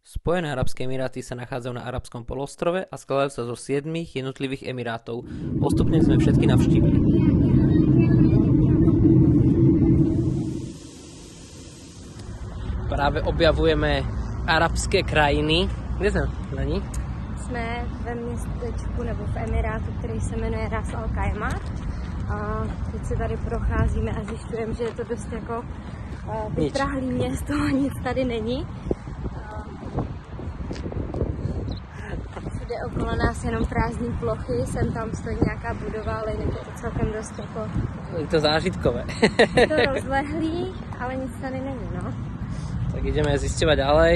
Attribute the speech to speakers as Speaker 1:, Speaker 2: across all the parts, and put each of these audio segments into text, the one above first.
Speaker 1: Spojené arabské emiráty sa nachádzajú na arabskom polostrove a skladajú sa zo 7 jednotlivých emirátov. Postupne sme všetky navštívili. Práve objavujeme arabské krajiny. Kde sme? Není?
Speaker 2: Jsme ve městečku nebo v emirátu, který se jmenuje Ras Al Khaimah. A teď se tady procházíme a zjišťujeme, že je to dost jako vyprahlý město, nic tady není. Všude okolo nás jenom prázdné plochy, sem tam stojí nějaká budova, ale jinak je to celkem dost jako...
Speaker 1: Je to zážitkové.
Speaker 2: Je to rozlehlý, ale nic tady není, no.
Speaker 1: Tak ideme zisťovať ďalej.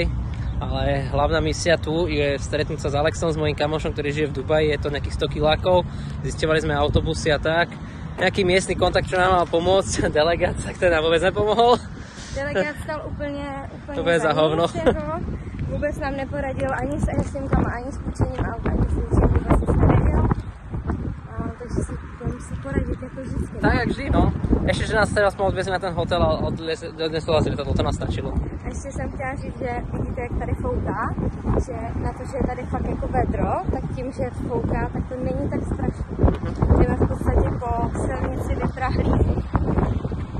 Speaker 1: Ale hlavná misia tu je stretnúť sa s Alexom, s mojím kamošom, ktorý žije v Dubaji, je to nejakých 100 kilákov. Zisťovali sme autobusy a tak. Nejaký miestny kontakt, čo nám mal pomôcť, delegát, tak ten nám vôbec nepomohol.
Speaker 2: Delegát stal úplně
Speaker 1: za hovno.
Speaker 2: Vůbec nám neporadil ani s eSIMkama, ani s půjčením auta, ani s ničím, vůbec nic nevěděl. Takže si budeme si poradit jako vždycky.
Speaker 1: Tak jak vždy, no. Ešte, že nás teraz odvezli na ten hotel a odneslo nás letadlo, to nás stačilo.
Speaker 2: Ještě jsem chtěla říct, že vidíte, jak tady fouká, že na to, že je tady fakt jako vedro, tak tím, že fouká, tak to není tak strašné. Jdeme v podstatě po silnici vyprahlý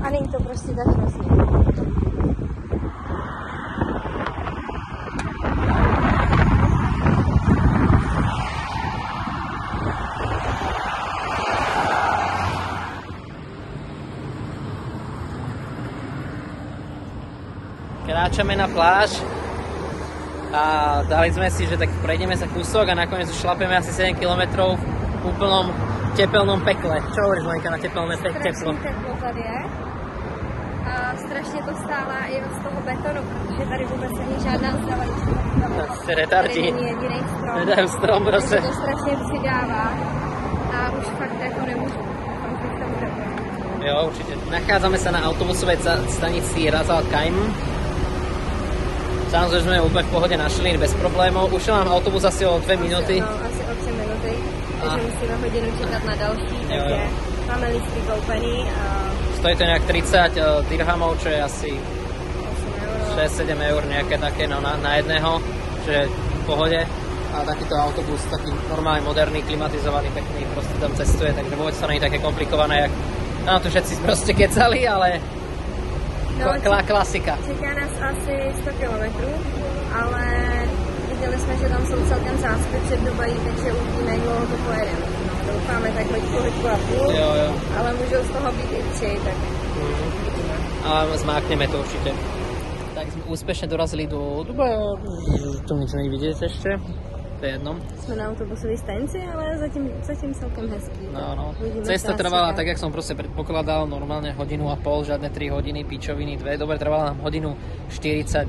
Speaker 2: a není to prostě tak hrozný.
Speaker 1: Kráčame na pláž a dali sme si, že tak prejdeme sa kúsok a nakoniec už šlapeme asi 7 km v úplnom tepelnom pekle. Čo hovoríš, Lenka, na tepelné peklo?
Speaker 2: Strašný teplo tady je a strašně to stává i z toho betonu, protože tady vůbec není žádná zdravající.
Speaker 1: Jste retardi.
Speaker 2: Tady není jediný strom.
Speaker 1: Nedajú strom, prostě.
Speaker 2: To strašně přidává a už fakt jako nemůžu.
Speaker 1: Jo, určite. Nachádzame sa na autobusovej stanici Ras Al Khaimah. Samozrejme, sme ju úplne v pohode našli, bez problémov. Ušiel nám autobus asi o 2 minúty.
Speaker 2: No, asi o 3 minuty, takže musíme hodinu čekat na další, takže máme lístky koupený.
Speaker 1: Stojí to nejak 30 dirhamov, čo je asi 6-7 eur, nejaké také no, na jedného, čo je v pohode. A takýto autobus, taký normálny, moderný, klimatizovaný, pekný, proste tam cestuje, takže vôbec to nie je také komplikované, jak tam to všetci proste kecali, ale klasika.
Speaker 2: Čeká nás asi 100 km, ale viděli jsme, že tam jsou celkem zácpy před Dubají, takže uvidíme, jak dlouho to pojedeme. No, doufáme tak hoďku a půl, ale můžou z toho být i 3, tak uvidíme.
Speaker 1: Ale zmákneme to určite. Tak sme úspešne dorazili do Dubaja, tu nič nevidieť ešte. To je jedno.
Speaker 2: Jsme na autobusové stanici, ale zatím celkem hezký.
Speaker 1: No. Cesta trvala tak, jak som proste predpokladal, normálne hodinu a pol, žiadne 3 hodiny, pičoviny, 2. Dobre, trvala nám hodinu 42,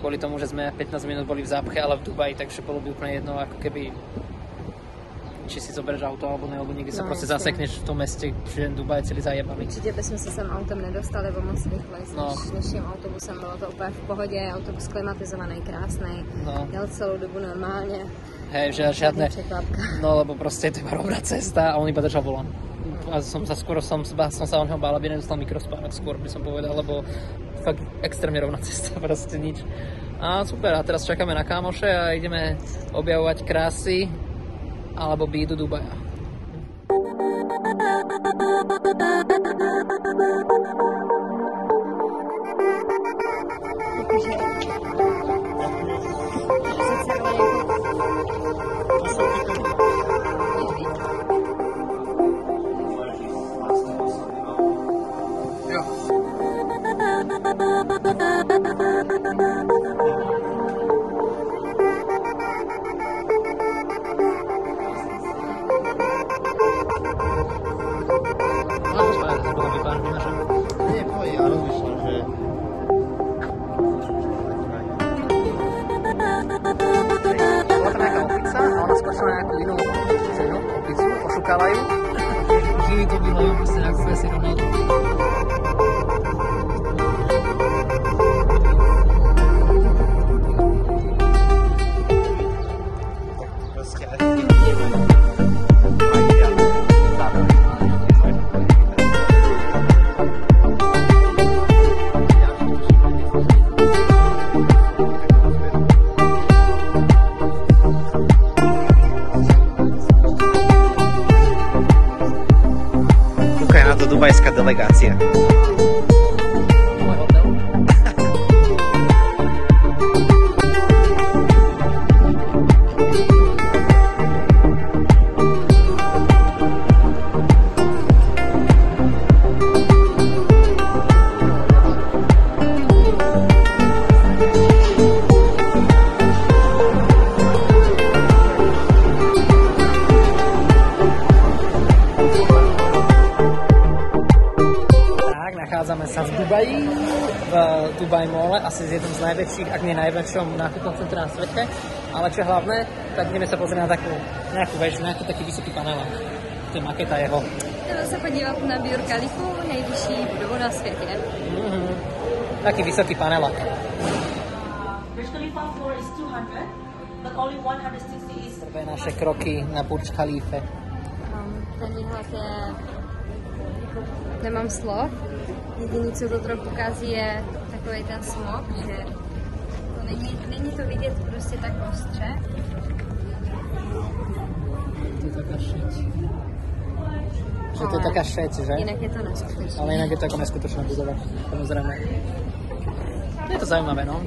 Speaker 1: kvôli tomu, že sme 15 minút boli v zápche, ale v Dubaji, takže bolo by úplne jedno, ako keby či si zoberieš auto alebo ne, alebo niekde sa proste zasekneš v tom meste, že Dubaj je celý zajebaný.
Speaker 2: Určitě bychom se sem autem nedostali, bo moc rychle než tím autobusem, bylo to úplně v pohodě, autobus klimatizovaný, krásný, jel celou dobu normálně.
Speaker 1: Hej, že žiadne, no lebo proste je to iba rovná cesta a on iba držal volant. A som sa o neho bál, aby nedostal mikrospánok skôr, by som povedal, lebo fakt extrémne rovná cesta, proste nič. A super, a teraz čakáme na kámoše a ideme objavovať krásy alebo bídu Dubaja. Dubai Mall, asi z jednom z najväčších, ak nie najväčšom nákupnom centre na svete, ale čo je hlavné, tak ideme sa pozrieť na nejakú väžu, nejaký taký vysoký panelák. To je maketa jeho.
Speaker 2: Jdeme se podívat na Burj Khalifu, nejvyšší budovu na světě.
Speaker 1: Taký vysoký panelák.
Speaker 3: Burj Khalifa floor is 200, but only 160 is...
Speaker 1: Prvé naše kroky na Burj Khalife.
Speaker 2: Ten výhled je... Nemám slov. Jediný, co to trochu kazí, je takový ten smog, že to není to vidět prostě tak ostře.
Speaker 1: To je taká šeť. Že to je taká šeť, že?
Speaker 2: Jinak je to neskutečné.
Speaker 1: Ale inak je to ako neskutočná budova, samozrejme. Je to zaujímavé, no.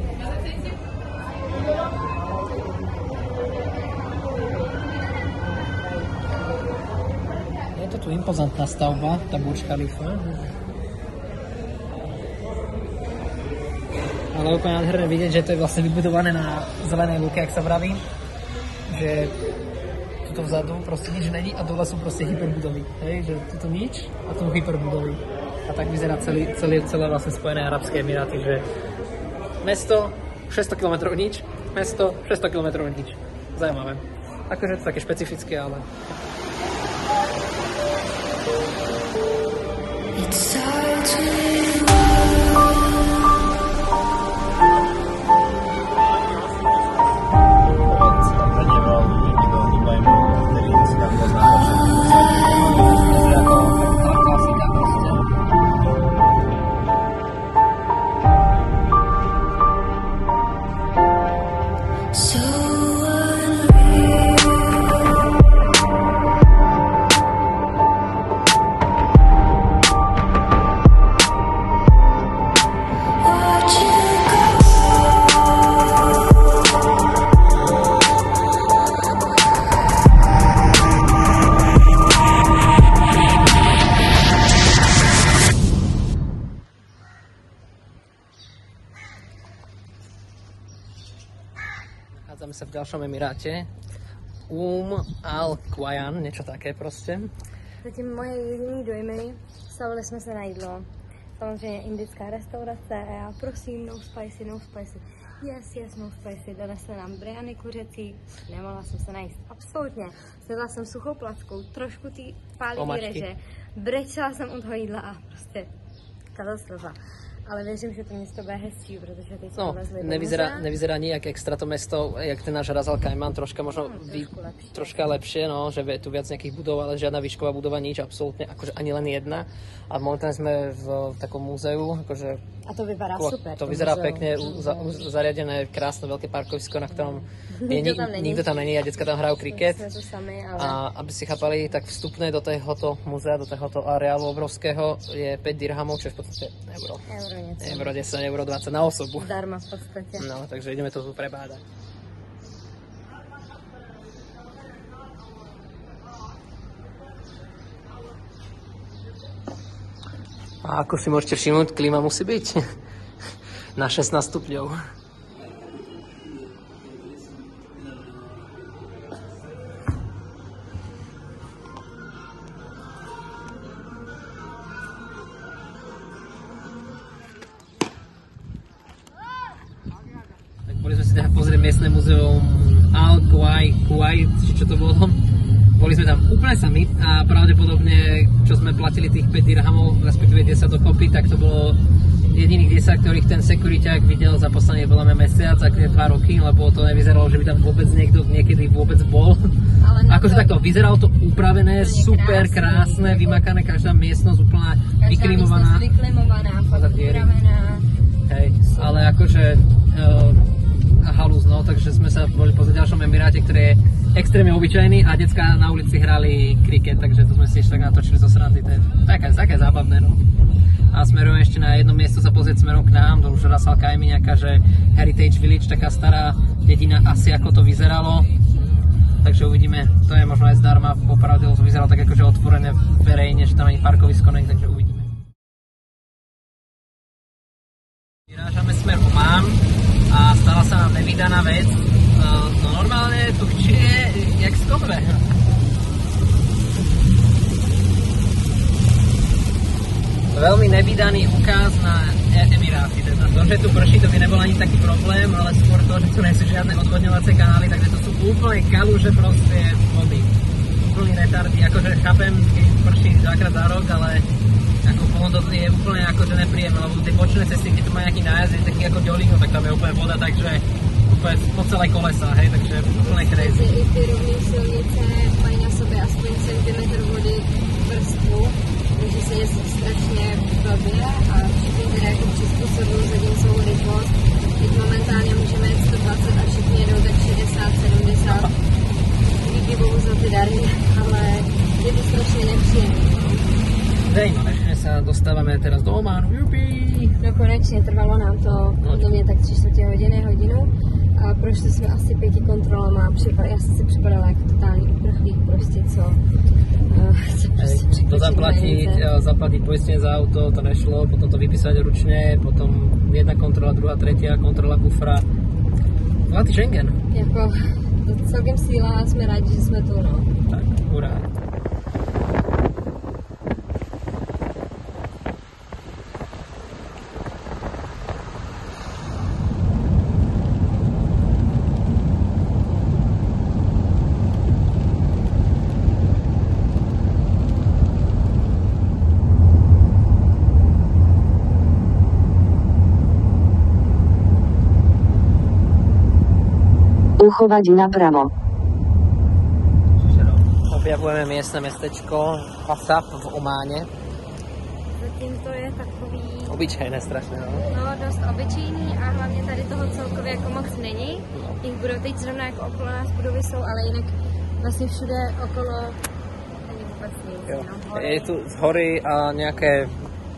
Speaker 1: Je to tu impozantná stavba, tá Burj Khalifa. Ale úplne nádherné vidieť, že to je vlastne vybudované na zelenej lúke, jak sa vraví. Že tuto vzadu proste nič není a dole sú proste hyperbudovy. Hej, že tuto nič a tu hyperbudovy. A tak vyzerá celé vlastne Spojené arabské emiráty, že mesto 600 km nič, mesto 600 km nič. Zajímavé. Akože to také špecifické, ale... Nachádzame sa v ďalšom emiráte. Al-Quwain, niečo také proste.
Speaker 2: Zatím moje jediný dojmy, stavili jsme se na jídlo. Samozřejmě indická restaurace a já prosím, no spicy, no spicy. Yes, no spicy. Donesli nám biryani kuřecí, nemohla jsem se najíst. Absolutně. Snědla jsem suchou plackou, trošku ty pálivý reže. Brečela jsem od toho jídla a prostě katastrofa. Ale věřím, že to město bude hezčí, protože teď jsme vlezli do muzea.
Speaker 1: Nevyzerá nijak extra to mesto, jak ten náš Ras Al Khaimah, troška možno troška lepšie, no, že je tu viac nejakých budov, ale žiadna výšková budova, nič, absolútne, akože ani len jedna. A momentálne sme v takom múzeu, akože...
Speaker 2: A to vypadá super.
Speaker 1: To vyzerá pekne, zariadené, krásne veľké parkovisko, na ktorom nikto tam není a decka tam hrajú kriket. A aby si chápali, tak vstupné do tohoto múzea, do tohoto areálu obrovského je 5 dirhamov, čo je v podstate euro. Euro 10, euro 20 na osobu.
Speaker 2: Zdarma v podstate.
Speaker 1: No, takže ideme to tu prebádať. A ako si môžete všimnúť, klíma musí byť na 16 stupňov. Tak boli sme si teda pozrieť miestne muzeum Al-Quwain, či čo to bolo. Boli sme tam úplne sami a pravdepodobne, čo sme platili tých 5 dirhamov, respektíve 10 dokopy, tak to bolo jediných 10, ktorých ten sekuriťák videl za posledný podľa mňa mesiac, ak nie 2 roky, lebo to nevyzeralo, že by tam vôbec niekto niekedy vôbec bol. Akože takto, vyzeralo to upravené, super krásne, vymakané, každá miestnosť úplne vyklimovaná. Hej, ale akože halúz, no, takže sme sa boli pozrieť v ďalšom emiráte, ktorý je extrémne obyčajný a decká na ulici hrali kriket, takže to sme si ešte tak natočili zo srandy, to je také zábavné, no. A smerujeme ešte na jedno miesto sa pozrieť smerom k nám, to už Ras Al Khaimah, nejaká, že Heritage Village, taká stará dedina, asi ako to vyzeralo. Takže uvidíme, to je možno aj zdarma, popravde to vyzeralo tak akože otvorené verejne, že tam ani parkovisko není, takže uvidíme. Vyrážame smer Omán a stala sa nám nevydaná vec. No normálne tu je jak z kohve. Veľmi nevydaný ukáz na Emiráty teda. že tu prší, to by nebol ani taký problém, ale skôr to, že tu nie sú žiadne odvodňovacie kanály, takže to sú úplne kaluže proste vody. Úplný retardy, akože chápem, keď prší 2-krát za rok, ale ako potom to je úplne akože nepríjemné, lebo tie bočné cesty, keď tu má nejaký nájazd, je taký ako ďolík, no tak tam je úplne voda, takže úplne po celé kolesa, hej, takže úplne crazy.
Speaker 2: I ty rovné silnice mají na sobě aspoň centimetr vody vrstvu, takže se jezdí strašně blbě a všichni teda jako přizpůsobují zatímcovou rychlost. Teď momentálně můžeme jet 120 a všichni jedou tak 60, 70. Díky bohu za ty dary, ale je to strašně nepříjemné.
Speaker 1: Zajímavé, že sa dostávame teraz do Ománu, jupí!
Speaker 2: No konečně, trvalo nám to podle mě tak 3/4 hodinu a prošli jsme asi 5 kontrolama. Já jsem si připadala jako totální uprchlík, prostě co
Speaker 1: to zaplatiť poistenie za auto, to nešlo, potom to vypísať ručne, potom jedna kontrola, druhá, tretia kontrola kufra. Zlatý Schengen.
Speaker 2: Jako, to celkem síla a jsme rádi, že jsme tu, no.
Speaker 1: Tak, hurá.
Speaker 4: Uchovať napravo.
Speaker 1: Objavujeme miestne mestečko Hasab v Ománe.
Speaker 2: Zatím to je takový...
Speaker 1: Obyčejné strašně, no.
Speaker 2: No, dost obyčejný a hlavně tady toho celkově jako moc není. Těch budov teď zrovna jako okolo nás budovy jsou, ale jinak vlastně všude okolo není vůbec nic. No,
Speaker 1: je tu z hory a nějaké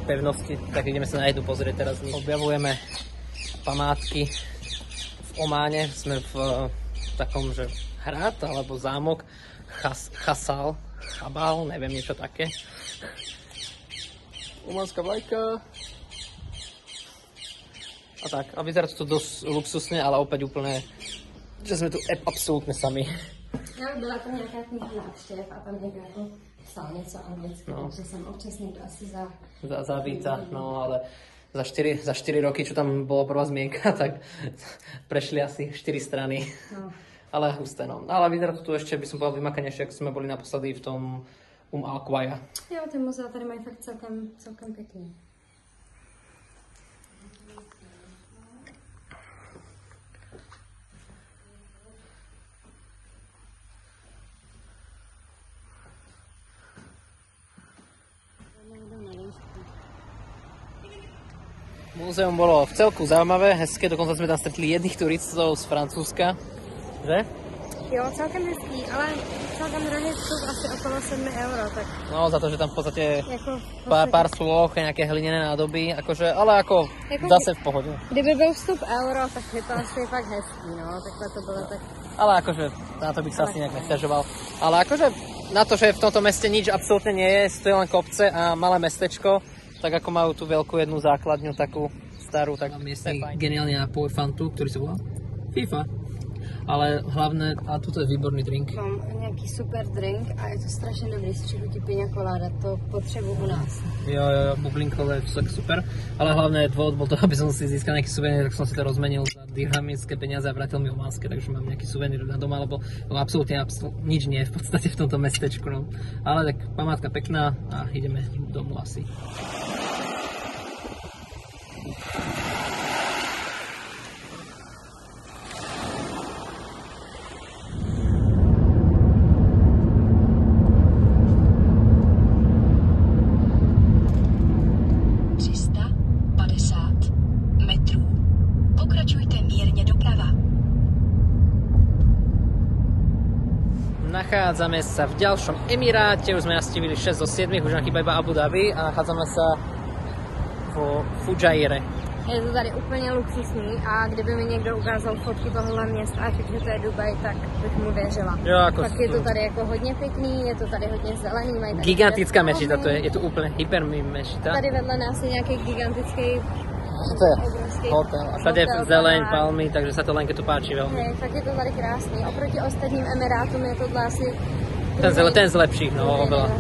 Speaker 1: pevnosti, tak ideme sa na jednu pozrieť teraz. Objavujeme památky v Ománe, sme v takom, že hrad alebo zámok Chabal, neviem, niečo také. Ománska vlajka. A tak, a vyzerá to dosť luxusne, ale opäť úplne, že sme tu absolútne sami.
Speaker 2: No, byla to nějaká kniha návštěv a tam někdo jako psal něco anglicky, no. Takže jsem občas někdo asi
Speaker 1: zavíta, no ale za 4 roky, čo tam bolo prvá zmienka, tak prešli asi 4 strany. No. Ale husté, no. Ale vyzerá to tu ešte, by som povedal, vymakanejšie, ako sme boli naposledy v tom Al-Quaja.
Speaker 2: Jo, ty muzea tady mají fakt celkem pěkný.
Speaker 1: Múzeum bolo v celku zaujímavé, hezké, dokonca sme tam stretli jedných turistov z Francúzska, že?
Speaker 2: Jo, celkem hezký, ale celkem drahý vstup asi okolo 7 euro, tak...
Speaker 1: No, za to, že tam v podstate
Speaker 2: jako,
Speaker 1: pár slôch, nejaké hlinené nádoby, akože, ale ako zase v pohode.
Speaker 2: Kdyby byl vstup euro, tak je to asi fakt hezký, no, takhle to bylo tak...
Speaker 1: Ale akože, na to bych sa asi nejak nesťažoval. Ale akože, na to, že v tomto meste nič absolútne nie je, stojí len kopce a malé mestečko, tak ako majú tú veľkú jednu základňu, takú starú, tak miestny geniálny nápoj Fantu, ktorý sa volá FIFA. Ale hlavné, a tuto je výborný drink.
Speaker 2: Mám nějaký super drink a je to strašně dobrý, z čeho ti piña colada, to potřebuji u nás.
Speaker 1: Jo, bublinkové, to je super, ale hlavné dôvod bol to, aby som si získal nejaký suvenír, tak som si to rozmenil za dirhamické peniaze a vrátil mi ománske, takže mám nejaký suvenír na doma, lebo absolútne nič nie je v podstate v tomto mestečku, no. Ale tak památka pekná a ideme domů asi. Nachádzame sa v ďalšom Emiráte, už sme navštívili 6 zo 7, už nám chýba iba Abu Dhabi a nachádzame sa v Fujairah.
Speaker 2: Je to tady úplně luxusní a kdyby mi někdo ukázal fotky tohohle města a řekl, že to je Dubaj, tak bych mu věřila.
Speaker 1: Jo, jako
Speaker 2: tak je to tady jako hodně pěkný, je to tady hodně zelený. Mají tady
Speaker 1: gigantická mešita, to je to úplně hypermý mešita.
Speaker 2: Tady vedle nás je nějaký gigantický
Speaker 1: to je hotel. A tady je zeleň, palmy, takže sa to Lenke tu páči veľmi.
Speaker 2: Hej, fakt je to tady krásný. Oproti ostatním Emirátům je tohle asi...
Speaker 1: Ten z lepších, no, oveľa.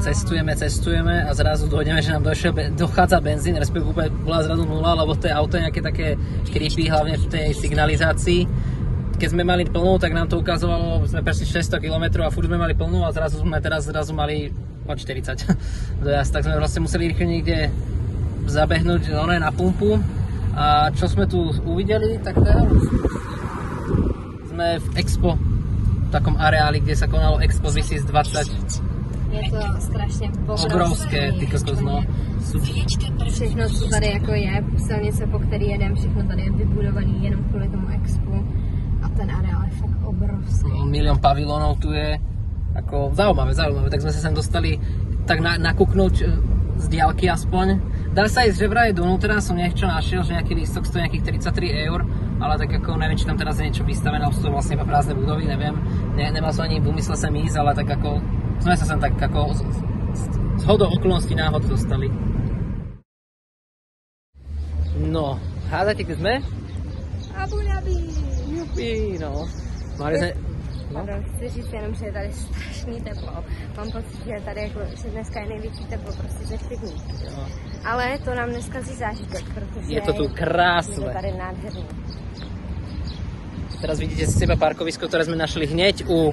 Speaker 1: cestujeme a zrazu dojdeme, že nám dochádza benzín, respektíve bola zrazu nula, lebo to auto je nejaké také creepy, hlavne v tej signalizácii. Keď sme mali plnú, tak nám to ukazovalo, sme prešli 600 km a furt sme mali plnú a zrazu mali 40 dojazd, tak sme vlastne museli rýchlo niekde zabehnúť na pumpu. A čo sme tu uvideli, tak sme v Expo, v takom areáli, kde sa konalo Expo 2020.
Speaker 2: Je to strašně
Speaker 1: obrovské, ty kokos, no.
Speaker 2: Všechno, co tady jako je, silnice, po který jedem, všechno tady je vybudovaný jenom kvůli tomu Expu. A ten areál je fakt obrovský.
Speaker 1: Milión pavilonov tu je, ako zaujímavé, tak sme sa sem dostali tak nakúknúť z diaľky aspoň. Dá sa ísť, že vraj donútra som niečo našiel, že nejaký lístok stojí nejakých 33 €, ale tak ako neviem, či tam teraz je niečo vystavené, sú to vlastne iba prázdne budovy, neviem. Nemal som ani v úmysle sem ísť, ale tak ako sme sa sem tak ako z hodou okolností náhod dostali. No, hádajte, kde sme?
Speaker 2: Abu Dhabi.
Speaker 1: Jupi, no. Mali sme...
Speaker 2: Pardon, chci říct jenom, že je tady strašný teplo. Mám pocit, že tady jako, že dneska je největší teplo prostě ze 4 dní. Ale to nám neskazí zážitek, protože
Speaker 1: je to tu krásne.
Speaker 2: Je to tady nádherný.
Speaker 1: Teraz vidíte z seba parkovisko, ktoré sme našli hneď u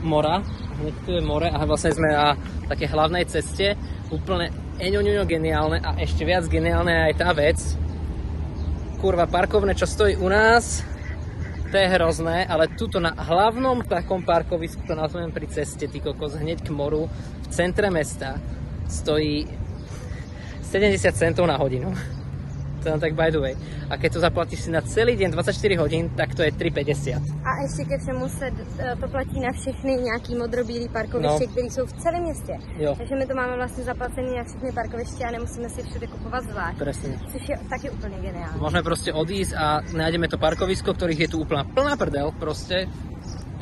Speaker 1: mora. Hneď tu je more a vlastne sme na také hlavnej ceste. Úplne eňoňuňo geniálne a ešte viac geniálne je aj tá vec. Kurva, parkovné, čo stojí u nás, to je hrozné, ale tuto na hlavnom takom parkovisku, to nazvem pri ceste, ty kokos, hneď k moru, v centre mesta, stojí 70 centov na hodinu. To je tak by the way. A keď to zaplatíš si na celý deň 24 hodín, tak to je 3,50.
Speaker 2: A ještě ke všemu se to platí na všechny nějaký modrobílý parkoviště, které jsou v celém městě.
Speaker 1: Jo.
Speaker 2: Takže my to máme vlastně zaplacené na všechny parkoviště a nemusíme si všude kupovat zvlášť.
Speaker 1: Presne.
Speaker 2: Což je taky úplne geniálne.
Speaker 1: Môžeme proste odísť a nájdeme to parkovisko, ktorých je tu úplná plná prdel proste.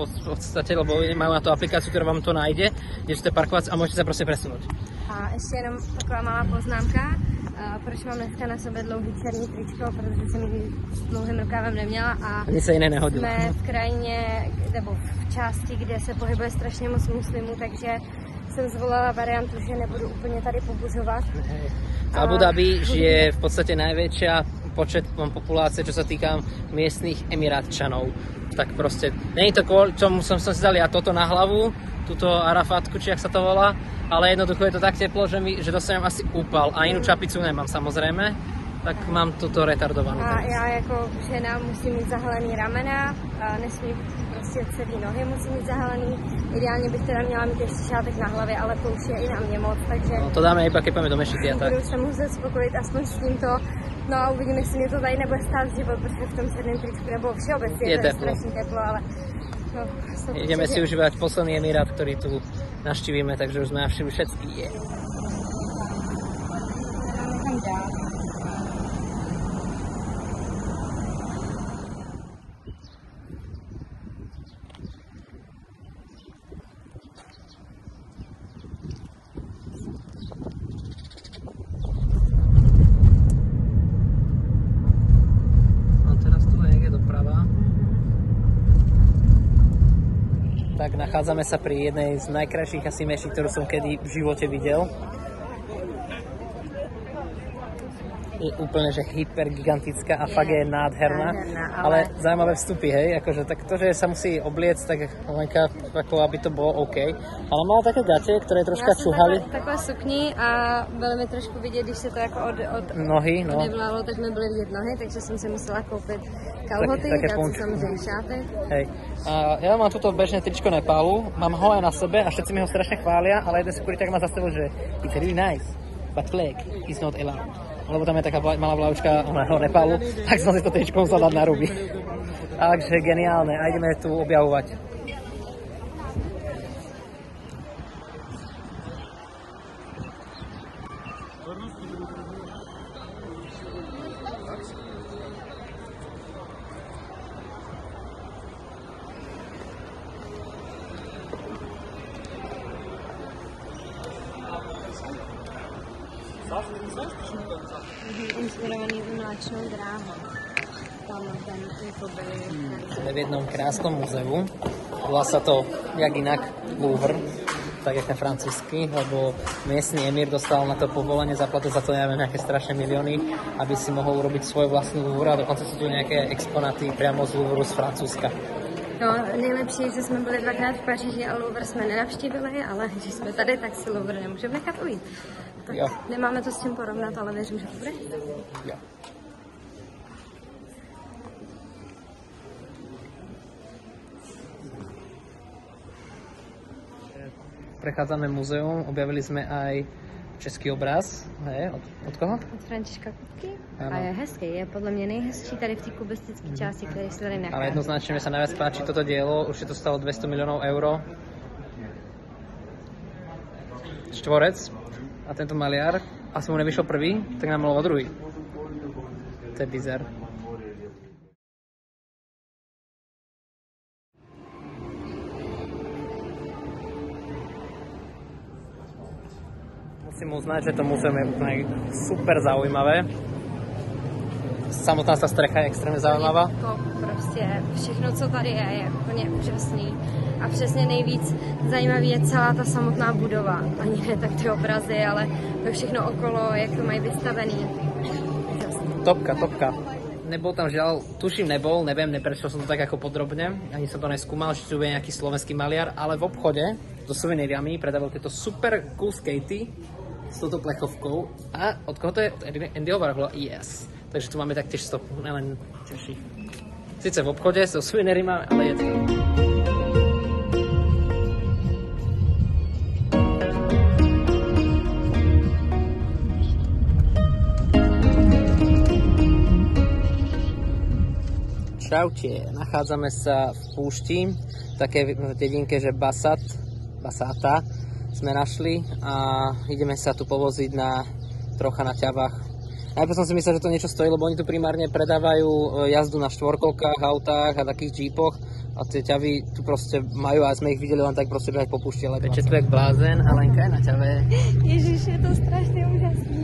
Speaker 1: V podstate, lebo majú na to aplikáciu, ktorá vám to nájde, kde chcete parkovať a môžete sa proste presunúť.
Speaker 2: A ještě jenom taková malá poznámka. Proč mám dneska na sobě dlouhý černý tričko, protože jsem ji s dlouhým rukávem neměla a
Speaker 1: se jiné nehodilo.
Speaker 2: Jsme v krajině, nebo v části, kde se pohybuje strašně moc muslimů, takže jsem zvolila variantu, že nebudu úplně tady pobuřovat.
Speaker 1: Abu Dhabi žije v podstate najväčšia počet populácie, čo sa týka miestnych emirátčanov. Tak proste, nie je to kvôli čomu som si dal ja toto na hlavu, túto Arafatku, či jak sa to volá, ale jednoducho je to tak teplo, že dostanem asi úpal a inú čapicu nemám samozrejme, tak mám toto retardované.
Speaker 2: A já jako žena musím mít zahalený ramena, nesmí prostě celý nohy musím mít zahalený. Ideálně bych teda měla mít ještě šátek na hlavě, ale to už je i na mě moc, takže...
Speaker 1: No to dáme iba, keď půjdeme do mešity a tak.
Speaker 2: Budu se muset spokojit aspoň s tímto. No a uvidíme, jestli mě to tady nebude stát život, protože v tom černém tričku nebo všeobecně je to strašný teplo, ale... No,
Speaker 1: ideme si užívať posledný emirát, ktorý tu navštívime, takže už sme navštívili všetky. Tak nachádzame sa pri jednej z najkrajších asi meší, ktorú som kedy v živote videl. Je úplne, že hypergigantická a fakt je nádherná. Ale zaujímavé vstupy, hej, akože tak to, že sa musí obliecť, tak lenka, ako aby to bolo OK. Ale mala také gate, ktoré troška čuhali.
Speaker 2: Takové sukni a bylo mi trošku vidět, když se to jako od
Speaker 1: nohy, no.
Speaker 2: Odevlalo, tak mi byly vidět nohy, takže jsem si musela koupit kalhoty, dát si samozřejmě šátek.
Speaker 1: Hej. A ja mám toto bežné tričko Nepálu, mám ho aj na sebe a všetci mi ho strašne chvália, ale jeden sekuriták ma zastavil, že it's really nice, but flag is not allowed. Lebo tam je taká malá vlaječka oného Nepálu, tak som si to tričko musel dať na ruby. Takže geniálne, a ideme tu objavovať.
Speaker 2: Inspirovaný mléčnou dráhou. Tam ten jakoby...
Speaker 1: Sme v jednom krásnom muzeu. Volá sa to, jak inak, Louvre. tak jak ten francúzsky, lebo miestny emír dostal na to povolenie, zaplatil za to neviem nejaké strašné milióny, aby si mohol urobiť svoju vlastnú Louvre a dokonca sú tu nejaké exponáty priamo z Louvru z Francúzska.
Speaker 2: No, nejlepší, že jsme byli 2krát v Paříži a Louvre jsme nenavštívili, ale když jsme tady, tak si Louvre nemůžeme nechat ujít. Tak jo. Nemáme to s tím porovnat, ale věřím, že to bude.
Speaker 1: Jo. Prechádzame muzeum, objavili sme aj český obraz. Hej, od koho?
Speaker 2: Od Františka Kupky. Ano. A je hezký, je podle mě nejhezčí tady v té kubistické části, které se tady nachází.
Speaker 1: Ale jednoznačne mi sa najviac páči toto dielo, už je to stalo 200 miliónov eur. Štvorec. A tento maliar, asi mu nevyšiel prvý, tak nám maloval druhý. To je bizar. Musím uznať, že to muzeum je úplne super zaujímavé. Samotná sa strecha je extrémně zaujímavá.
Speaker 2: To prostě všechno, co tady je úplně úžasný. A přesně nejvíc zajímavý je celá ta samotná budova. Ani ne tak ty obrazy, ale to všechno okolo, jak to mají vystavený.
Speaker 1: Topka, topka. Nebol tam žiaľ, tuším nebol, neviem, neprešiel som to tak ako podrobne, ani som to neskúmal, či tu bude nejaký slovenský maliar, ale v obchode so suvenírami predával tieto super cool skatey s touto plechovkou. A od koho to je? Andyho Warhola? Yes. Takže tu máme taktiež stopu, nelen Češi. Sice v obchode so suvenírima, ale je to. Čaute, nachádzame sa v púšti, v takej dedinke, že Basata sme našli a ideme sa tu povoziť trocha na ťavách. Najprv som si myslel, že to niečo stojí, lebo oni tu primárne predávajú jazdu na štvorkolkách, autách a takých džípoch a tie ťavy tu proste majú a sme ich videli len tak proste behať po púšti. Peče tu jak blázen a Lenka je na ťave.
Speaker 2: Ježiš, je to strašne úžasný.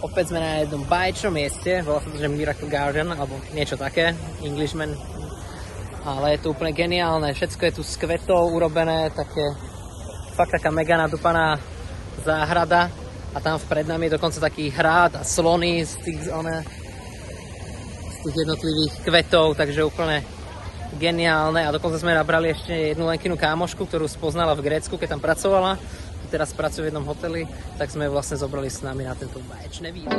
Speaker 1: Opäť sme na jednom báječnom mieste, volá sa to, že Miracle Garden, alebo niečo také, Englishman. Ale je to úplne geniálne, všetko je tu z kvetov urobené, fakt taká mega nadúpaná záhrada. A tam vpred nami je dokonca taký hrad a slony z tých jednotlivých kvetov, takže úplne geniálne. A dokonca sme nabrali ešte jednu Lenkinu kámošku, ktorú spoznala v Grécku, keď tam pracovala. Teraz pracuje v jednom hoteli, tak sme ju vlastne zobrali s nami na tento báječné výlet.